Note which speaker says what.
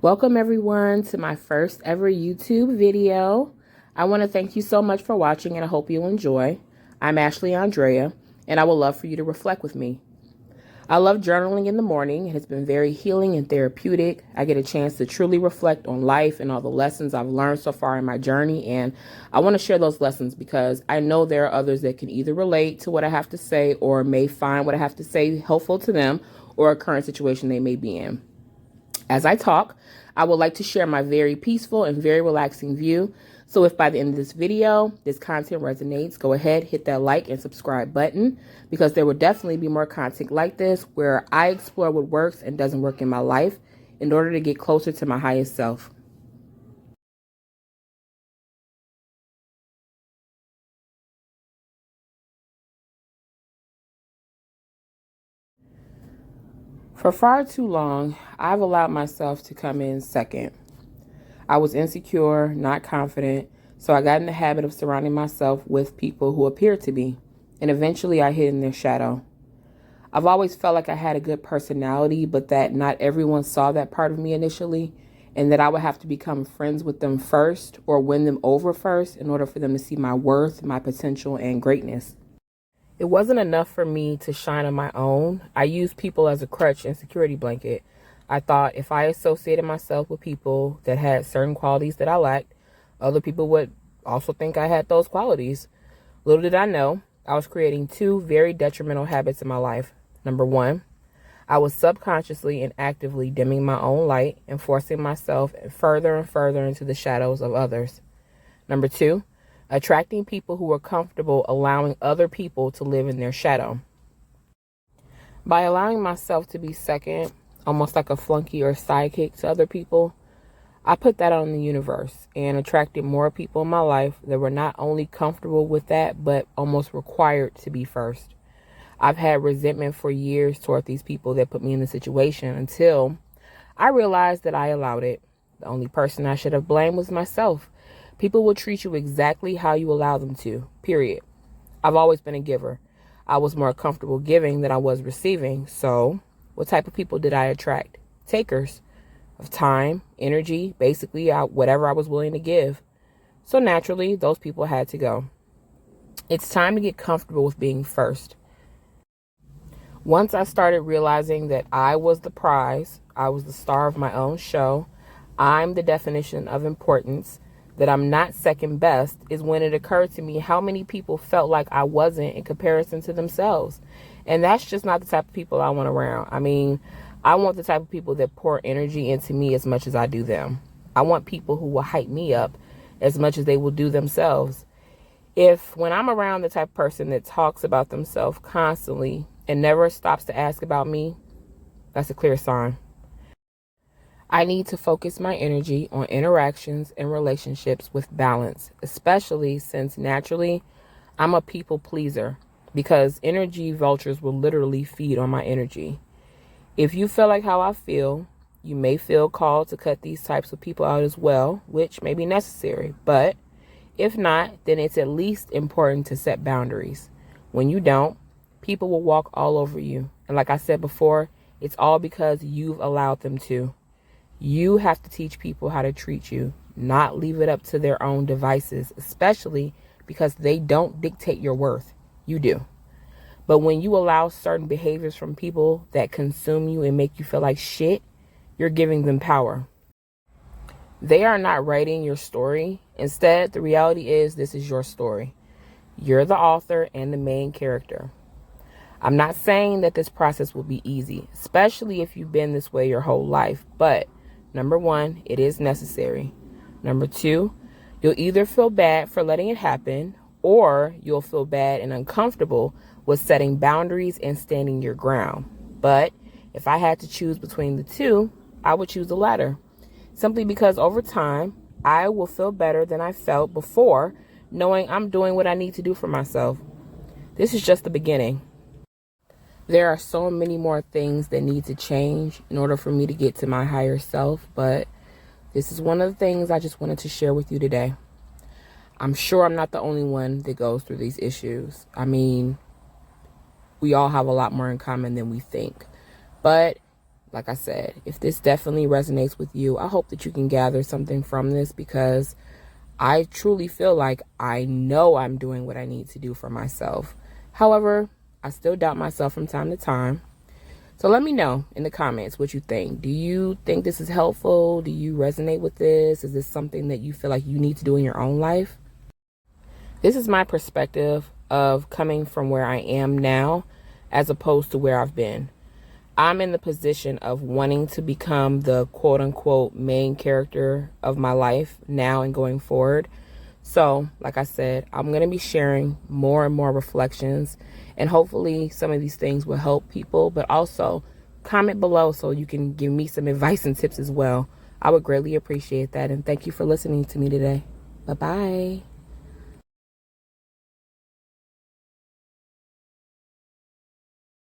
Speaker 1: Welcome everyone to my first ever YouTube video. I want to thank you so much for watching and I hope you enjoy. I'm Ashley Andrea and I would love for you to reflect with me. I love journaling in the morning. It has been very healing and therapeutic. I get a chance to truly reflect on life and all the lessons I've learned so far in my journey, and I want to share those lessons because I know there are others that can either relate to what I have to say or may find what I have to say helpful to them or a current situation they may be in. As I talk, I would like to share my very peaceful and very relaxing view. So if by the end of this video, this content resonates, go ahead, hit that like and subscribe button because there will definitely be more content like this where I explore what works and doesn't work in my life in order to get closer to my highest self. For far too long, I've allowed myself to come in second. I was insecure, not confident, so I got in the habit of surrounding myself with people who appeared to be, and eventually I hid in their shadow. I've always felt like I had a good personality, but that not everyone saw that part of me initially, and that I would have to become friends with them first or win them over first in order for them to see my worth, my potential, and greatness. It wasn't enough for me to shine on my own. I used people as a crutch and security blanket. I thought if I associated myself with people that had certain qualities that I lacked, other people would also think I had those qualities. Little did I know, I was creating two very detrimental habits in my life. Number one, I was subconsciously and actively dimming my own light and forcing myself further and further into the shadows of others. Number two, attracting people who were comfortable allowing other people to live in their shadow. By allowing myself to be second, almost like a flunky or sidekick to other people, I put that on the universe and attracted more people in my life that were not only comfortable with that, but almost required to be first. I've had resentment for years toward these people that put me in the situation until I realized that I allowed it. The only person I should have blamed was myself. People will treat you exactly how you allow them to, period. I've always been a giver. I was more comfortable giving than I was receiving. So what type of people did I attract? Takers of time, energy, basically whatever I was willing to give. So naturally, those people had to go. It's time to get comfortable with being first. Once I started realizing that I was the prize, I was the star of my own show, I'm the definition of importance, that I'm not second best, is when it occurred to me how many people felt like I wasn't in comparison to themselves. And that's just not the type of people I want around. I mean, I want the type of people that pour energy into me as much as I do them. I want people who will hype me up as much as they will do themselves. If when I'm around the type of person that talks about themselves constantly and never stops to ask about me, that's a clear sign. I need to focus my energy on interactions and relationships with balance, especially since naturally I'm a people pleaser because energy vultures will literally feed on my energy. If you feel like how I feel, you may feel called to cut these types of people out as well, which may be necessary. But if not, then it's at least important to set boundaries. When you don't, people will walk all over you. And like I said before, it's all because you've allowed them to. You have to teach people how to treat you, not leave it up to their own devices, especially because they don't dictate your worth. You do. But when you allow certain behaviors from people that consume you and make you feel like shit, you're giving them power. They are not writing your story. Instead, the reality is this is your story. You're the author and the main character. I'm not saying that this process will be easy, especially if you've been this way your whole life, but number one, it is necessary. Number two, you'll either feel bad for letting it happen or you'll feel bad and uncomfortable with setting boundaries and standing your ground. But if I had to choose between the two, I would choose the latter. Simply because over time, I will feel better than I felt before, knowing I'm doing what I need to do for myself. This is just the beginning. There are so many more things that need to change in order for me to get to my higher self, but this is one of the things I just wanted to share with you today. I'm sure I'm not the only one that goes through these issues. I mean, we all have a lot more in common than we think. But like I said, if this definitely resonates with you, I hope that you can gather something from this, because I truly feel like I know I'm doing what I need to do for myself. However, I still doubt myself from time to time. So let me know in the comments what you think. Do you think this is helpful? Do you resonate with this? Is this something that you feel like you need to do in your own life? This is my perspective of coming from where I am now as opposed to where I've been. I'm in the position of wanting to become the quote unquote main character of my life now and going forward. So, like I said, I'm going to be sharing more and more reflections, and hopefully some of these things will help people, but also comment below so you can give me some advice and tips as well. I would greatly appreciate that. And thank you for listening to me today. Bye-bye.